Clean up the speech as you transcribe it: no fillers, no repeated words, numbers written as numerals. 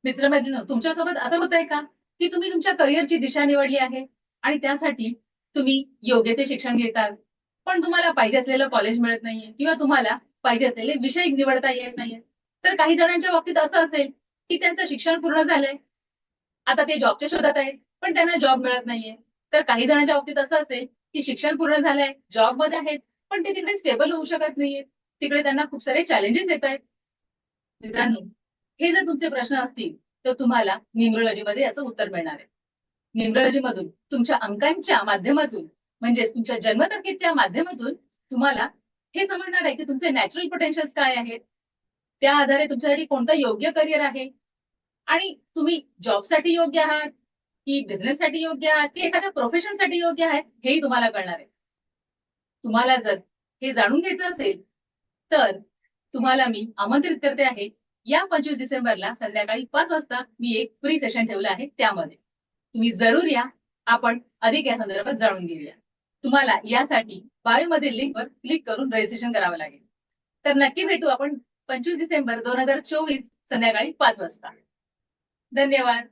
मित्रमैत्रिणी तुमच्यासोबत असं होतंय का की तुम्ही तुमच्या करिअरची दिशा निवडली आहे आणि त्यासाठी तुम्ही योग्य ते शिक्षण घेतात, पण तुम्हाला पाहिजे असलेलं कॉलेज मिळत नाहीये किंवा तुम्हाला पाहिजे असलेले विषय निवडता येत नाहीये? तर काही जणांच्या बाबतीत असं असेल की त्यांचं शिक्षण पूर्ण झालंय, आता ते जॉबच्या शोधात आहेत, पण त्यांना जॉब मिळत नाहीये. तर काही जणांच्या बाबतीत असं असेल की शिक्षण पूर्ण झालंय, जॉब मध्ये आहेत, पण ते तिकडे स्टेबल होऊ शकत नाहीये. तिकडे त्यांना खूप सारे चॅलेंजेस येत आहेत. मित्रांनो, हे जर तुमचे प्रश्न असतील तर तुम्हाला न्यूमरोलॉजी मध्ये याचं उत्तर मिळणार आहे. न्यूमरोलॉजी मधून तुमच्या अंकांच्या माध्यमातून, म्हणजेच तुमच्या जन्मतारखेच्या माध्यमातून तुम्हाला हे समजणार आहे की तुमचे नॅचरल पोटेन्शियल्स काय आहेत, त्या आधारे तुमच्यासाठी कोणतं योग्य करिअर आहे आणि तुम्ही जॉबसाठी योग्य आहात की बिझनेससाठी योग्य आहात की एखाद्या प्रोफेशनसाठी योग्य आहात, हेही तुम्हाला कळणार आहे. तुम्हाला जर हे जाणून घ्यायचं असेल तर तुम्हाला मी आमंत्रित करते आहे, या 25 डिसेंबरला संध्याकाळी 5 वाजता मी एक फ्री सेशन ठेवलं आहे, त्यामध्ये तुम्ही जरूर या. आपण अधिक या संदर्भात जाणून घेऊया. तुम्हाला यासाठी बायोमध्ये लिंकवर क्लिक करून रजिस्ट्रेशन करावं लागेल. तर नक्की भेटू आपण 25 डिसेंबर 2024 संध्याकाळी 5 वाजता. धन्यवाद.